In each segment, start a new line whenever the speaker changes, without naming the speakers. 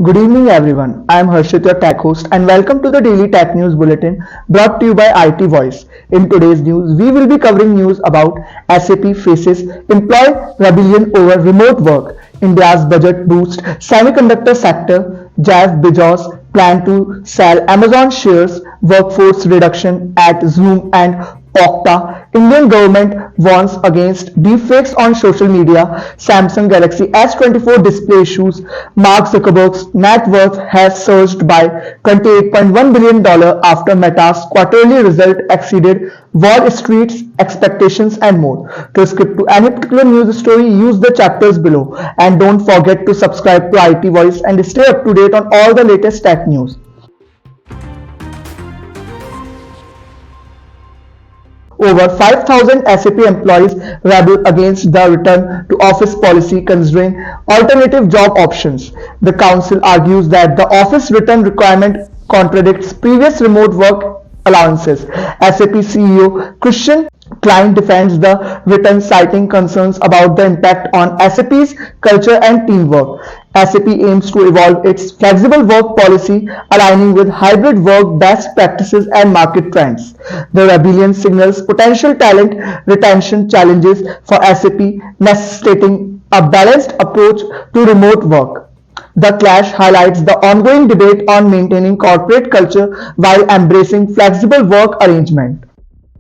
Good evening, everyone. I am Harshit, your tech host, and welcome to the Daily Tech News Bulletin brought to you by IT Voice. In today's news, we will be covering news about SAP faces employee rebellion over remote work, India's budget boost semiconductor sector, Jeff Bezos plan to sell Amazon shares, workforce reduction at Zoom and Okta, Indian government warns against deepfakes on social media, Samsung Galaxy S24 display issues, Mark Zuckerberg's net worth has surged by $28.1 billion after Meta's quarterly result exceeded Wall Street's expectations and more. To skip to any particular news story, use the chapters below and don't forget to subscribe to IT Voice and stay up to date on all the latest tech news. Over 5,000 SAP employees rebel against the return to office policy considering alternative job options. The council argues that the office return requirement contradicts previous remote work allowances. SAP CEO Christian Klein defends the return, citing concerns about the impact on SAP's culture and teamwork. SAP aims to evolve its flexible work policy, aligning with hybrid work best practices and market trends. The rebellion signals potential talent retention challenges for SAP, necessitating a balanced approach to remote work. The clash highlights the ongoing debate on maintaining corporate culture while embracing flexible work arrangement.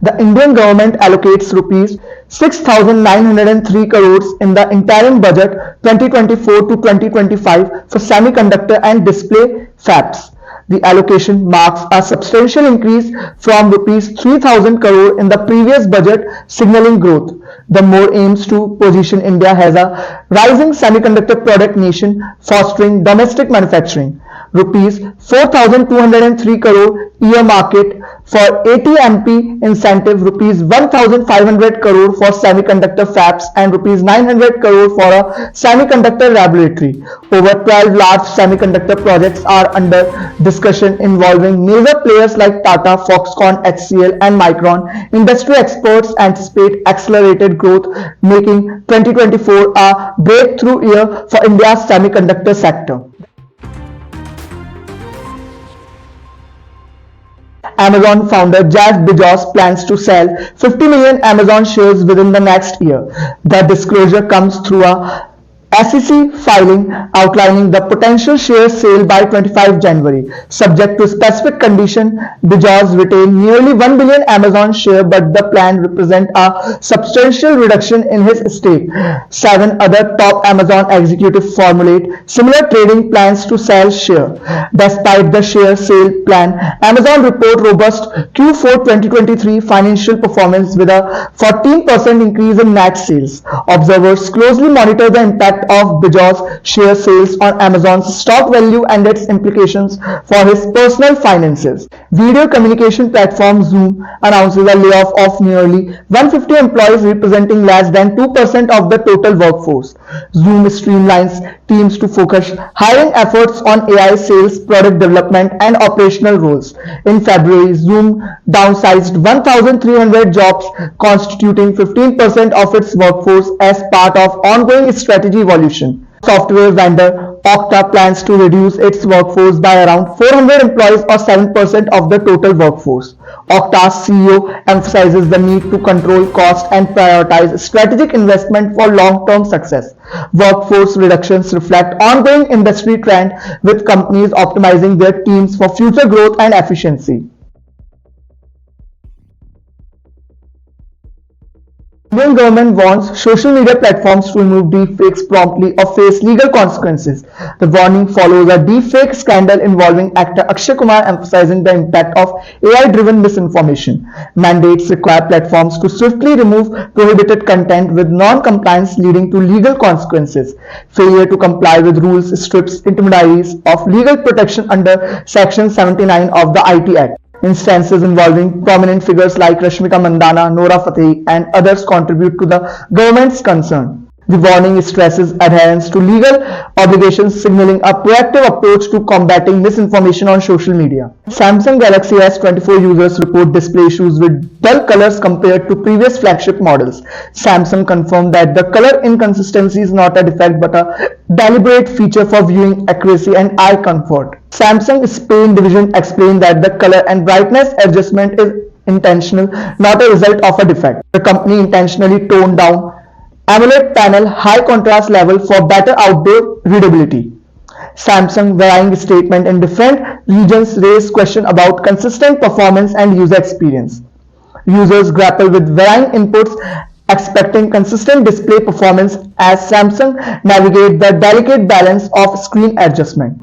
The Indian government allocates rupees 6,903 crores in the interim budget 2024 to 2025 for semiconductor and display fabs. The allocation marks a substantial increase from rupees 3,000 crore in the previous budget, signaling growth. The more aims to position India as a rising semiconductor product nation, fostering domestic manufacturing. Rupees 4,203 crore year market for ATMP incentive, rupees 1,500 crore for semiconductor fabs and rupees 900 crore for a semiconductor laboratory. Over 12 large semiconductor projects are under discussion involving major players like Tata, Foxconn, HCL and Micron. Industry experts anticipate accelerated growth, making 2024 a breakthrough year for India's semiconductor sector. Amazon founder Jeff Bezos plans to sell 50 million Amazon shares within the next year. The disclosure comes through a SEC filing outlining the potential share sale by 25 January. Subject to specific condition, Bezos retained nearly 1 billion Amazon share, but the plan represents a substantial reduction in his stake. 7 other top Amazon executives formulate similar trading plans to sell share. Despite the share sale plan, Amazon report robust Q4 2023 financial performance with a 14% increase in net sales. Observers closely monitor the impact of Bezos' share sales on Amazon's stock value and its implications for his personal finances. Video communication platform Zoom announces a layoff of nearly 150 employees, representing less than 2% of the total workforce. Zoom streamlines teams to focus hiring efforts on AI sales, product development, and operational roles. In February, Zoom downsized 1,300 jobs, constituting 15% of its workforce as part of ongoing strategy evolution. Software vendor Okta plans to reduce its workforce by around 400 employees or 7% of the total workforce. Okta's CEO emphasizes the need to control cost and prioritize strategic investment for long-term success. Workforce reductions reflect ongoing industry trend, with companies optimizing their teams for future growth and efficiency. Indian government wants social media platforms to remove deepfakes promptly or face legal consequences. The warning follows a deepfake scandal involving actor Akshay Kumar, emphasizing the impact of AI-driven misinformation. Mandates require platforms to swiftly remove prohibited content, with non-compliance leading to legal consequences. Failure to comply with rules strips intermediaries of legal protection under Section 79 of the IT Act. Instances involving prominent figures like Rashmika Mandanna, Nora Fateh, and others contribute to the government's concern. The warning stresses adherence to legal obligations, signaling a proactive approach to combating misinformation on social media. Samsung Galaxy S24 users report display issues with dull colors compared to previous flagship models. Samsung confirmed that the color inconsistency is not a defect but a deliberate feature for viewing accuracy and eye comfort. Samsung Spain division explained that the color and brightness adjustment is intentional, not a result of a defect. The company intentionally toned down AMOLED panel high contrast level for better outdoor readability. Samsung varying statement in different regions raised question about consistent performance and user experience. Users grapple with varying inputs expecting consistent display performance as Samsung navigate the delicate balance of screen adjustment.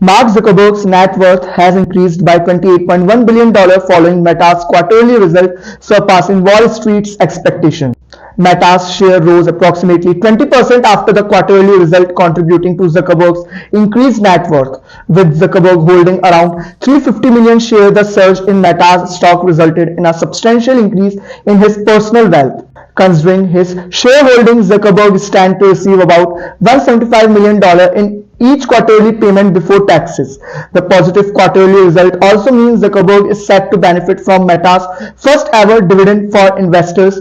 Mark Zuckerberg's net worth has increased by $28.1 billion following Meta's quarterly result surpassing Wall Street's expectations. Meta's share rose approximately 20% after the quarterly result, contributing to Zuckerberg's increased net worth. With Zuckerberg holding around 350 million shares, the surge in Meta's stock resulted in a substantial increase in his personal wealth. Considering his shareholding, Zuckerberg stands to receive about $175 million in each quarterly payment before taxes. The positive quarterly result also means Zuckerberg is set to benefit from Meta's first ever dividend for investors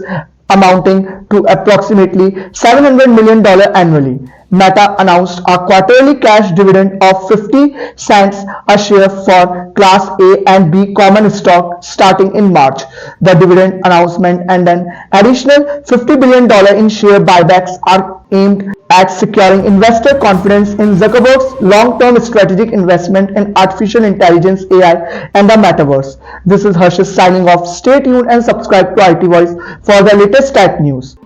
amounting to approximately $700 million annually. Meta announced a quarterly cash dividend of 50 cents a share for Class A and B common stock starting in March. The dividend announcement and an additional $50 billion in share buybacks are aimed at securing investor confidence in Zuckerberg's long-term strategic investment in artificial intelligence, AI, and the metaverse. This is Harshit signing off. Stay tuned and subscribe to IT Voice for the latest tech news.